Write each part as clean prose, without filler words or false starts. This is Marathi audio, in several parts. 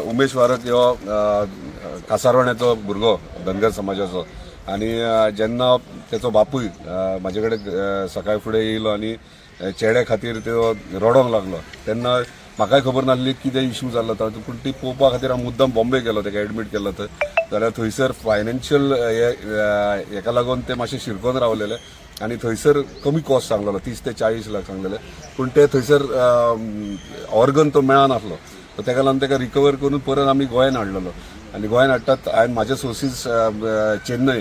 उमेश वारक ह्यो कासारवाड्याचो भुरगो धनगर समाजाचो आणि जेन्ना त्याचो बापूय म्हाजे कडेन सकाळी फुडें येयलो आणि चेड्या खातीर तो रडोंक लागलो तेन्ना म्हाकाय खबर नासली कितें इश्यू जाल्लो तो पूण ती पळोवपा खातीर हांव मुद्दम बॉम्बे गेलो ताका एडमीट केलो थंय जाल्यार थंयसर फायनान्शियल हेका लागून ते मातशे शिरकोन रावलेले आणि थंयसर कमी कॉस्ट सांगलेलो 30 ते 40 लाख सांगलेले पूण ते थंयसर ऑर्गन तो मेळनासलो ताका लागून ताका रिकवर करून परत आमी गोंयांत हाडलेलो आणि गोंयांत हाडटात हांवें म्हाजे सोर्सीस चेन्नय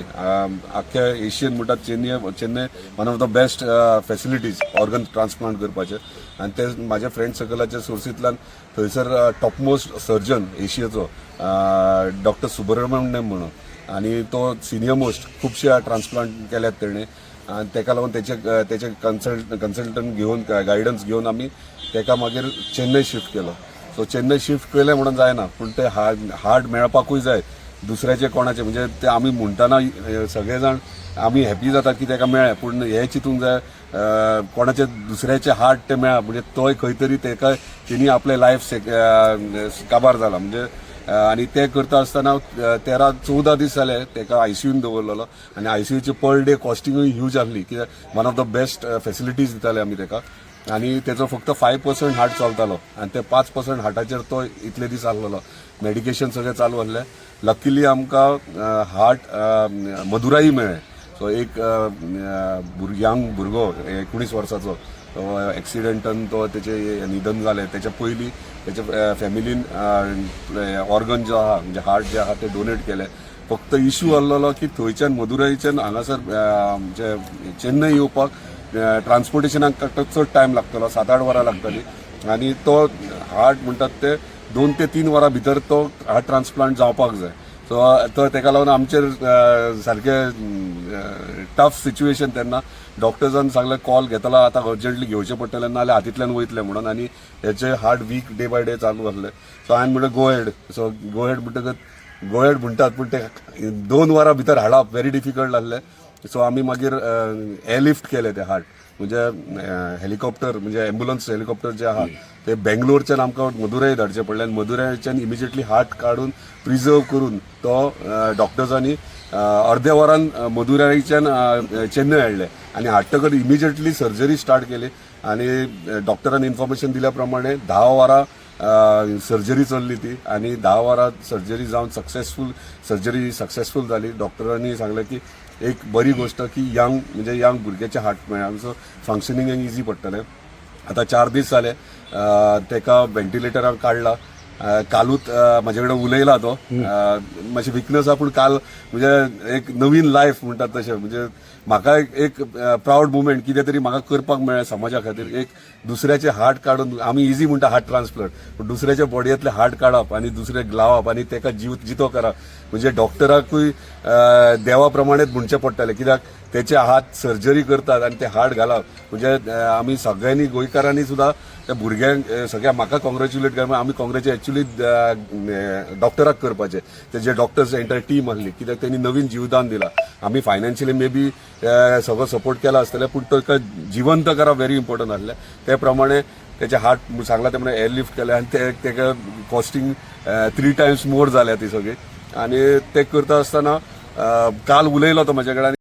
आख्या एशियन म्हणटात Chennai one of the best facilities organ transplant करपाचे आणि ते म्हाज्या फ्रेंड सर्कलाच्या सोर्सींतल्यान थंयसर टॉपमोस्ट सर्जन एशियाचो डॉक्टर सुब्रमण्यम म्हणून आणि तो सिनियर मोस्ट खुबशे ट्रान्सप्लांट केल्यात तेणें आणि ताका लागून तेचे कन्सल्टंट घेवन गायडन्स घेवन आमी ताका मागीर चेन्नय शिफ्ट केलो सो चेन्नय शिफ्ट केलें म्हणून जायना पूण ते हार्ट मेळपाकूय जाय दुसऱ्याचे कोणाचे म्हणजे ते आमी म्हणटाना सगळे जाण आमी हॅपी जातात की ताका मेळ्ळें पूण हें चिंतूंक जाय कोणाचे दुसऱ्याचे हार्ट ते मेळ्ळा म्हणजे तोय खंय तरी ताका तेणी आपलें लायफ काबार जाला म्हणजे आणि ते करता आसतना 13-14 दीस जाले ताका आयसीयून दवरलेलो आणि आयसीयूची पर डे कॉस्टिंगूय ह्यूज आसली कित्याक one of the best facilities दिताले आमी ताका आणि त्याचो फक्त 5% हार्ट चलतालो आणि ते 5% हार्टाचेर तो इतले दीस आसलेलो मेडिकेशन सगळें चालू आसलें लकीली आमकां हार्ट मदुराई मेळ्ळें सो एक यंग भुरगो 19 वर्साचो एक्सिडेंटान तो तेचें निधन जालें तेच्या पयलीं तेच्या फॅमिलीन ऑर्गन जो आहा म्हणजे हार्ट जे आहा ते डोनेट केले फक्त इश्यू आसलेलो की थंयच्यान मदुराईच्यान हांगासर म्हणजे चेन्नय येवपाक ट्रान्सपोर्टेशनाक चड टायम लागतलो 7-8 वरां लागतली आणि तो हार्ट म्हणटात ते 2 ते 3 वरां भितर तो हार्ट ट्रान्सप्लांट जावपाक जाय सो ताका लागून आमचेर सारकें टफ सिच्युएशन तेन्ना डॉक्टर्सान सांगलें कॉल घेतला आतां अर्जंटली घेवचें पडटलें नाल्यार हातींतल्यान वयतलें म्हणून आणि हेचे heart weak day by day चालू आसलें सो हांवें म्हणलें go ahead so go ahead म्हणटकच गो हेड म्हणटात पूण ते 2 वरां भितर हाडप व्हेरी डिफिकल्ट आसलें सो आमी मागीर एअरलिफ्ट केले ते हार्ट म्हणजे हेलिकॉप्टर म्हणजे एम्ब्युलन्स हेलिकॉप्टर जे आहा ते बेंगलोरच्यान आमकां मदुराई धाडचे पडले आनी मदुराईच्यान इमिजिएटली हार्ट काडून प्रिजर्व करून तो डॉक्टर्सांनी अर्द्या वरान मदुराईच्यान चेन्नय हाडले आनी हाडटकच इमिजिएटली सर्जरी स्टार्ट केली आणि डॉक्टरान इन्फॉर्मेशन दिल्या प्रमाणे 10 वरां सर्जरी चल्ली ती आणि 10 वरां सर्जरी जावन सर्जरी सक्सेसफूल जाली डॉक्टरांनी सांगलें की एक बरी गोष्ट की यंग भुरग्याचे हार्ट मेळ्ळा सो फंक्शनिंग इजी पडटलें आतां 4 दीस जाले ताका व्हेंटिलेटरार काडला कालूच म्हाजे कडेन उलयला तो मातशें विकनस आहा पूण काल म्हणजे एक नवीन लायफ म्हणटात तशें म्हणजे म्हाका एक प्राऊड मुवमेंट कितें तरी म्हाका करपाक मेळ्ळें समाजा खातीर एक दुसऱ्याचे हार्ट काडून आमी इजी म्हणटा हार्ट ट्रान्सप्लांट पूण दुसऱ्याच्या बॉडयेंतले हार्ट काडप आनी दुसरे लावप आनी ताका जितो करप म्हणजे डॉक्टराकूय देवा प्रमाणेच म्हणचें पडटलें कित्याक तेचे हात सर्जरी करतात आणि ते हार्ट घालप म्हणजे आमी सगळ्यांनी गोंयकारांनी सुद्दां त्या भुरग्यांक सगळ्या म्हाका कॉंग्रॅच्युलेट करप आमी कॉंग्रॅच्युलेट एक्चुली डॉक्टराक करपाचे ते जे डॉक्टर्स एंटायर टीम आसली कित्याक तेणी नवीन जीवदान दिलां आमी फायनान्शियली मे बी सगळो सपोर्ट केला आसतलें पूण ताका जिवंत करप व्हेरी इम्पॉर्टंट आसलें ते प्रमाणे तेचे हार्ट सांगला ते प्रमाणे एअरलिफ्ट केले आनी तेका कॉस्टिंग 3 टायम्स मोर जाल्या ती सगळी आणि ते करता आसतना काल उलयलो तो म्हाजे कडेन